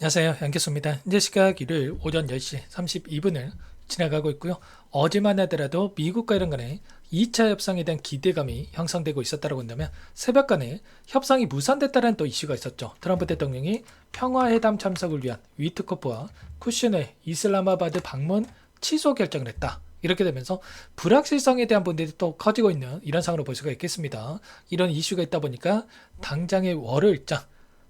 안녕하세요. 양교수입니다. 현재 시각 일요일 오전 10시 32분을 지나가고 있고요. 어제만 하더라도 미국과 이란 간에 2차 협상에 대한 기대감이 형성되고 있었다고 한다면 새벽간에 협상이 무산됐다는 또 이슈가 있었죠. 트럼프 대통령이 평화회담 참석을 위한 위트코프와 쿠슈네 이슬라마바드 방문 취소 결정을 했다. 이렇게 되면서 불확실성에 대한 분들이 또 커지고 있는 이런 상황으로 볼 수가 있겠습니다. 이런 이슈가 있다 보니까 당장의 월요일장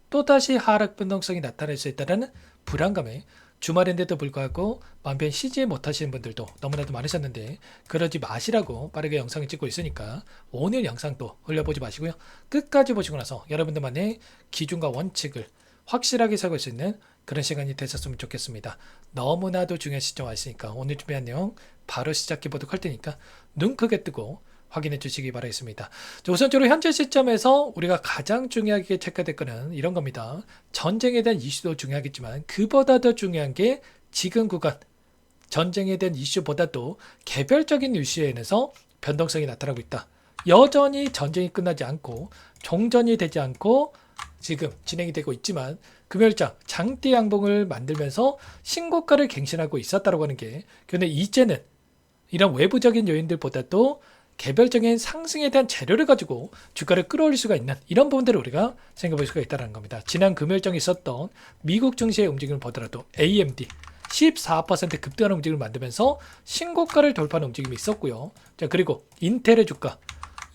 또다시 하락 변동성이 나타날 수 있다는 불안감에 주말인데도 불구하고 마음 편히 쉬지 못하시는 분들도 너무나도 많으셨는데 그러지 마시라고 빠르게 영상을 찍고 있으니까 오늘 영상도 올려보지 마시고요. 끝까지 보시고 나서 여러분들만의 기준과 원칙을 확실하게 세울 수 있는 그런 시간이 되셨으면 좋겠습니다. 너무나도 중요한 시점 와 있으니까 오늘 준비한 내용 바로 시작해 보도록 할 테니까 눈 크게 뜨고 확인해 주시기 바라겠습니다. 우선적으로 현재 시점에서 우리가 가장 중요하게 체크될 거는 이런 겁니다. 전쟁에 대한 이슈도 중요하겠지만 그보다 더 중요한 게 지금 구간 전쟁에 대한 이슈보다도 개별적인 이슈에 인해서 변동성이 나타나고 있다. 여전히 전쟁이 끝나지 않고 종전이 되지 않고 지금 진행이 되고 있지만 금요일장 장대 양봉을 만들면서 신고가를 갱신하고 있었다고 하는 게 근데 이제는 이런 외부적인 요인들보다도 개별적인 상승에 대한 재료를 가지고 주가를 끌어올릴 수가 있는 이런 부분들을 우리가 생각해 볼 수가 있다는 겁니다. 지난 금요일장에 있었던 미국 증시의 움직임을 보더라도 AMD 14% 급등하는 움직임을 만들면서 신고가를 돌파하는 움직임이 있었고요. 자, 그리고 인텔의 주가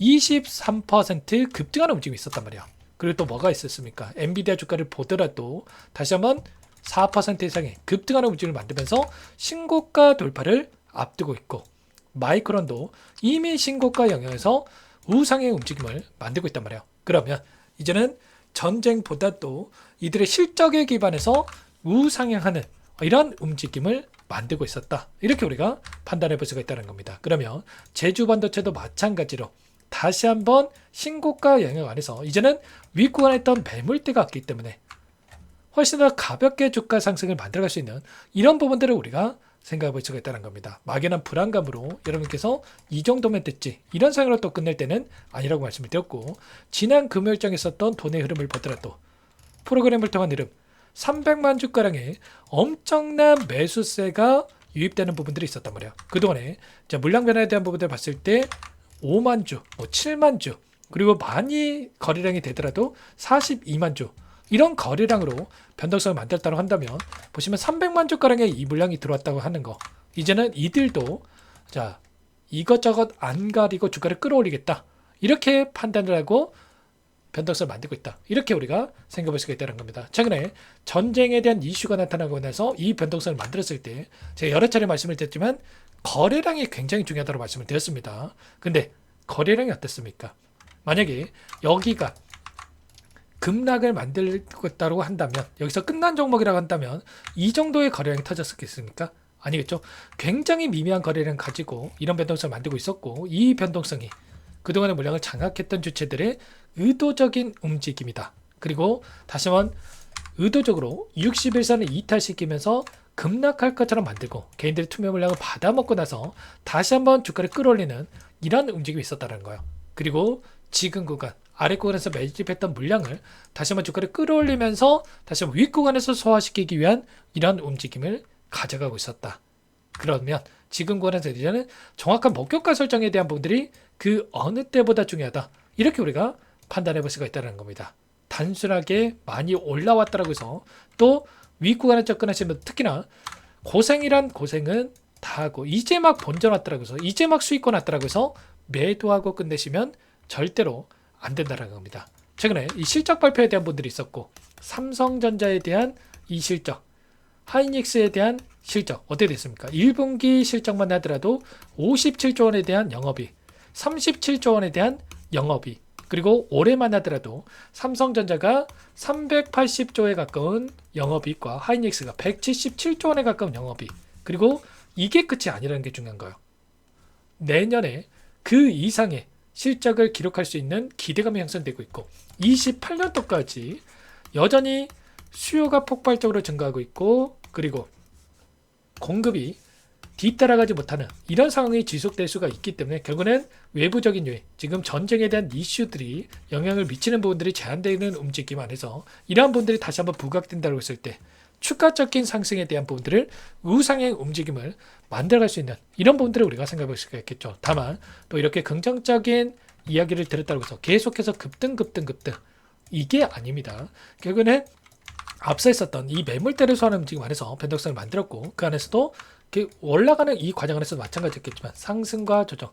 23% 급등하는 움직임이 있었단 말이야. 그리고 또 뭐가 있었습니까? 엔비디아 주가를 보더라도 다시 한번 4% 이상의 급등하는 움직임을 만들면서 신고가 돌파를 앞두고 있고 마이크론도 이미 신고가 영역에서 우상의 움직임을 만들고 있단 말이에요. 그러면 이제는 전쟁보다도 이들의 실적에 기반해서 우상향하는 이런 움직임을 만들고 있었다. 이렇게 우리가 판단해 볼 수가 있다는 겁니다. 그러면 제주 반도체도 마찬가지로 다시 한번 신고가 영역 안에서 이제는 윗구간에 있던 매물대가 왔기 때문에 훨씬 더 가볍게 주가 상승을 만들어갈 수 있는 이런 부분들을 우리가 생각해 볼 수가 있다는 겁니다. 막연한 불안감으로 여러분께서 이 정도면 됐지 이런 상황으로 또 끝낼 때는 아니라고 말씀을 드렸고 지난 금요일장에 있었던 돈의 흐름을 보더라도 프로그램을 통한 흐름 300만 주가량의 엄청난 매수세가 유입되는 부분들이 있었단 말이에요. 그동안에 물량 변화에 대한 부분들을 봤을 때 5만 주, 7만 주 그리고 많이 거래량이 되더라도 42만 주 이런 거래량으로 변동성을 만들었다고 한다면 보시면 300만 주가량의 이 물량이 들어왔다고 하는 거 이제는 이들도 자 이것저것 안 가리고 주가를 끌어올리겠다 이렇게 판단을 하고 변동성을 만들고 있다 이렇게 우리가 생각해 볼 수가 있다는 겁니다. 최근에 전쟁에 대한 이슈가 나타나고 나서 이 변동성을 만들었을 때 제가 여러 차례 말씀을 드렸지만 거래량이 굉장히 중요하다고 말씀을 드렸습니다. 근데 거래량이 어땠습니까? 만약에 여기가 급락을 만들었다고 한다면 여기서 끝난 종목이라고 한다면 이 정도의 거래량이 터졌겠습니까? 아니겠죠. 굉장히 미미한 거래량 가지고 이런 변동성을 만들고 있었고 이 변동성이 그동안의 물량을 장악했던 주체들의 의도적인 움직임이다. 그리고 다시 한번 의도적으로 61선을 이탈시키면서 급락할 것처럼 만들고 개인들의 투명 물량을 받아먹고 나서 다시 한번 주가를 끌어올리는 이런 움직임이 있었다는 거예요. 그리고 지금 구간 아래 구간에서 매집했던 물량을 다시 한번 주가를 끌어올리면서 다시 한번 윗 구간에서 소화시키기 위한 이런 움직임을 가져가고 있었다. 그러면 지금 구간에서 이제는 정확한 목표가 설정에 대한 부분들이 그 어느 때보다 중요하다. 이렇게 우리가 판단해 볼 수가 있다는 겁니다. 단순하게 많이 올라왔다라고 해서 또 윗 구간에 접근하시면 특히나 고생이란 고생은 다 하고 이제 막 본전 왔다라고 해서 이제 막 수익권 왔다라고 해서 매도하고 끝내시면 절대로 안 된다는 겁니다. 최근에 이 실적 발표에 대한 분들이 있었고 삼성전자에 대한 이 실적 하이닉스에 대한 실적 어떻게 됐습니까? 1분기 실적만 하더라도 57조 원에 대한 영업이익 37조 원에 대한 영업이익 그리고 올해만 하더라도 삼성전자가 380조에 가까운 영업이익과 하이닉스가 177조 원에 가까운 영업이익 그리고 이게 끝이 아니라는 게 중요한 거예요. 내년에 그 이상의 실적을 기록할 수 있는 기대감이 형성되고 있고 28년도까지 여전히 수요가 폭발적으로 증가하고 있고 그리고 공급이 뒤따라가지 못하는 이런 상황이 지속될 수가 있기 때문에 결국은 외부적인 요인, 지금 전쟁에 대한 이슈들이 영향을 미치는 부분들이 제한되는 움직임 안에서 이러한 부분들이 다시 한번 부각된다고 했을 때 추가적인 상승에 대한 부분들을 우상의 움직임을 만들어갈 수 있는 이런 부분들을 우리가 생각해 볼 수가 있겠죠. 다만 또 이렇게 긍정적인 이야기를 들었다고 해서 계속해서 급등 이게 아닙니다. 결국에는 앞서 있었던 이 매물대를 소화하는 움직임 안에서 변동성을 만들었고 그 안에서도 올라가는 이 과정 안에서도 마찬가지였겠지만 상승과 조정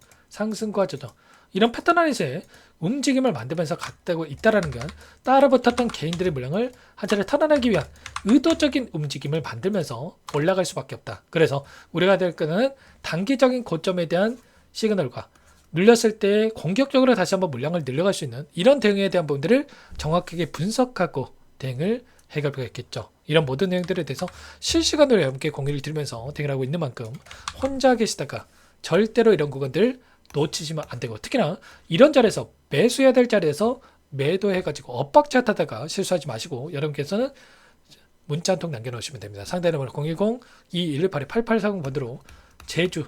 이런 패턴 안에서의 움직임을 만들면서 갔다고 있다라는 건 따라붙었던 개인들의 물량을 한 차례 탈환하기 위한 의도적인 움직임을 만들면서 올라갈 수밖에 없다. 그래서 우리가 될 거는 단기적인 고점에 대한 시그널과 눌렸을 때 공격적으로 다시 한번 물량을 늘려갈 수 있는 이런 대응에 대한 부분들을 정확하게 분석하고 대응을 해갈 필요가 있겠죠. 이런 모든 내용들에 대해서 실시간으로 여러분께 공유를 드리면서 대응을 하고 있는 만큼 혼자 계시다가 절대로 이런 구간들 놓치시면 안 되고 특히나 이런 자리에서 매수해야 될 자리에서 매도해가지고 엇박자 타다가 실수하지 마시고 여러분께서는 문자 한 통 남겨놓으시면 됩니다. 상대 번호 010-2118-8840번으로 제주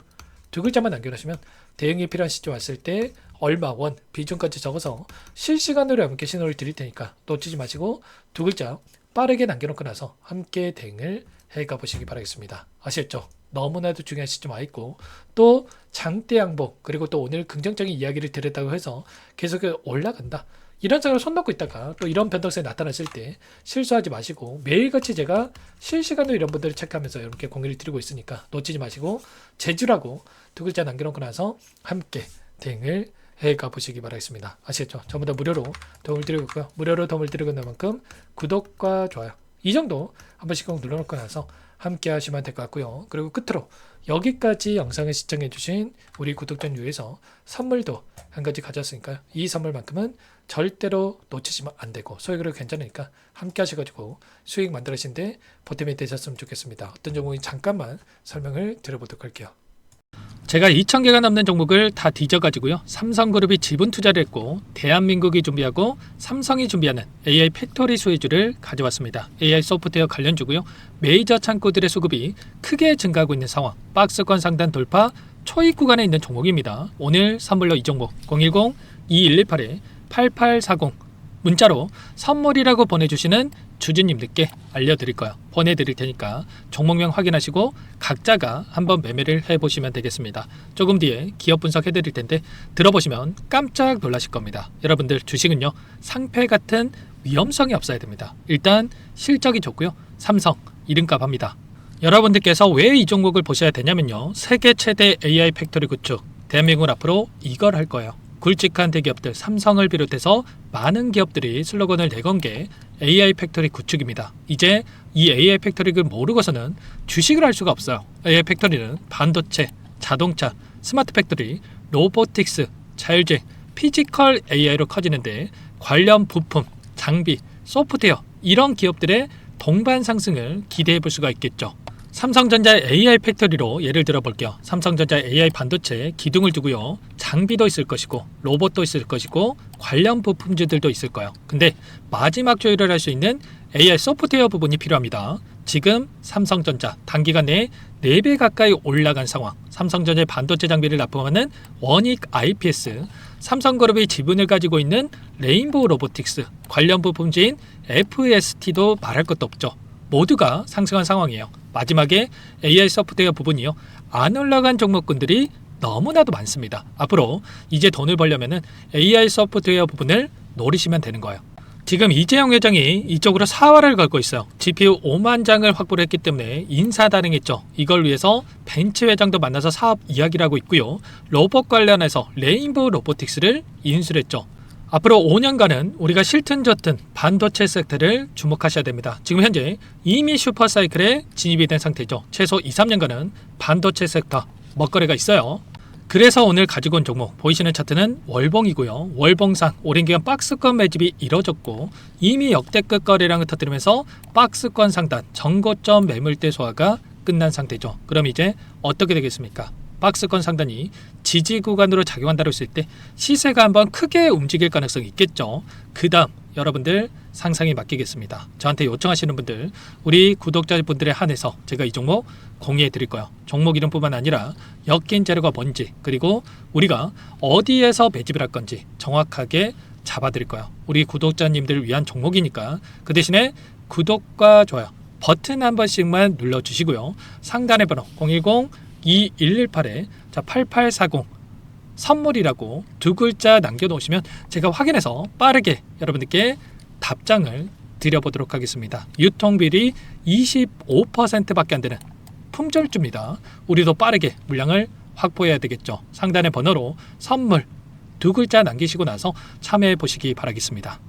두 글자만 남겨놓으시면 대응이 필요한 시점 왔을 때 얼마 원 비중까지 적어서 실시간으로 여러분께 신호를 드릴 테니까 놓치지 마시고 두 글자 빠르게 남겨놓고 나서 함께 대응을 해가 보시기 바라겠습니다. 아시겠죠? 너무나도 중요한 시점 와 있고 또 장대 양봉 그리고 또 오늘 긍정적인 이야기를 드렸다고 해서 계속 올라간다 이런 생각을 손 놓고 있다가 또 이런 변동성이 나타났을 때 실수하지 마시고 매일같이 제가 실시간으로 이런 분들을 체크하면서 여러분께 공유를 드리고 있으니까 놓치지 마시고 제주라고 두 글자 남겨놓고 나서 함께 대응을 해가 보시기 바라겠습니다. 아시겠죠? 전부 다 무료로 도움을 드리고 있고요. 무료로 도움을 드리고 있는 만큼 구독과 좋아요 이 정도 한 번씩 꼭 눌러놓고 나서 함께 하시면 될 것 같고요. 그리고 끝으로 여기까지 영상을 시청해 주신 우리 구독자님 위해서 선물도 한 가지 가져왔으니까요. 이 선물만큼은 절대로 놓치시면 안 되고 소액으로 괜찮으니까 함께 하셔가지고 수익 만들어지는데 보탬이 되셨으면 좋겠습니다. 어떤 종목이 잠깐만 설명을 드려보도록 할게요. 제가 2,000개가 넘는 종목을 다 뒤져가지고요. 삼성그룹이 지분 투자를 했고 대한민국이 준비하고 삼성이 준비하는 AI 팩토리 수혜주를 가져왔습니다. AI 소프트웨어 관련주고요. 메이저 창구들의 수급이 크게 증가하고 있는 상황. 박스권 상단 돌파 초입 구간에 있는 종목입니다. 오늘 선물로 이 종목 010-2118-8840 문자로 선물이라고 보내주시는 주주님들께 알려드릴 거예요. 보내드릴 테니까 종목명 확인하시고 각자가 한번 매매를 해보시면 되겠습니다. 조금 뒤에 기업 분석해드릴 텐데 들어보시면 깜짝 놀라실 겁니다. 여러분들 주식은요 상패 같은 위험성이 없어야 됩니다. 일단 실적이 좋고요. 삼성 이름값 합니다. 여러분들께서 왜 이 종목을 보셔야 되냐면요. 세계 최대 AI 팩토리 구축 대한민국은 앞으로 이걸 할 거예요. 굵직한 대기업들 삼성을 비롯해서 많은 기업들이 슬로건을 내건 게 AI 팩토리 구축입니다. 이제 이 AI 팩토리를 모르고서는 주식을 할 수가 없어요. AI 팩토리는 반도체, 자동차, 스마트 팩토리, 로보틱스, 자율주행, 피지컬 AI로 커지는데 관련 부품, 장비, 소프트웨어 이런 기업들의 동반 상승을 기대해 볼 수가 있겠죠. 삼성전자의 AI 팩토리로 예를 들어 볼게요. 삼성전자의 AI 반도체에 기둥을 두고요. 장비도 있을 것이고 로봇도 있을 것이고 관련 부품주들도 있을 거예요. 근데 마지막 조율을 할 수 있는 AI 소프트웨어 부분이 필요합니다. 지금 삼성전자 단기간 내에 4배 가까이 올라간 상황. 삼성전자의 반도체 장비를 납품하는 원익 IPS, 삼성그룹이 지분을 가지고 있는 레인보우 로보틱스, 관련 부품주인 FST도 말할 것도 없죠. 모두가 상승한 상황이에요. 마지막에 AI 소프트웨어 부분이요. 안 올라간 종목군들이 너무나도 많습니다. 앞으로 이제 돈을 벌려면 AI 소프트웨어 부분을 노리시면 되는 거예요. 지금 이재용 회장이 이쪽으로 사활을 걸고 있어요. GPU 5만 장을 확보를 했기 때문에 인사다능했죠. 이걸 위해서 벤츠 회장도 만나서 사업 이야기를 하고 있고요. 로봇 관련해서 레인보우 로보틱스를 인수를 했죠. 앞으로 5년간은 우리가 싫든 좋든 반도체 섹터를 주목하셔야 됩니다. 지금 현재 이미 슈퍼사이클에 진입이 된 상태죠. 최소 2-3년간은 반도체 섹터 먹거리가 있어요. 그래서 오늘 가지고 온 종목 보이시는 차트는 월봉이고요. 월봉상 오랜 기간 박스권 매집이 이뤄졌고 이미 역대급 거래량을 터뜨리면서 박스권 상단 정고점 매물대 소화가 끝난 상태죠. 그럼 이제 어떻게 되겠습니까? 박스권 상단이 지지 구간으로 작용한다고 했을 때 시세가 한번 크게 움직일 가능성이 있겠죠. 그 다음 여러분들 상상에 맡기겠습니다. 저한테 요청하시는 분들 우리 구독자분들에 한해서 제가 이 종목 공유해 드릴 거예요. 종목 이름뿐만 아니라 엮인 재료가 뭔지 그리고 우리가 어디에서 매집을 할 건지 정확하게 잡아 드릴 거예요. 우리 구독자님들을 위한 종목이니까 그 대신에 구독과 좋아요 버튼 한 번씩만 눌러주시고요. 상단의 번호 010-2118-8840 선물이라고 두 글자 남겨놓으시면 제가 확인해서 빠르게 여러분들께 답장을 드려보도록 하겠습니다. 유통비리 25%밖에 안 되는 품절주입니다. 우리도 빠르게 물량을 확보해야 되겠죠. 상단의 번호로 선물 두 글자 남기시고 나서 참여해 보시기 바라겠습니다.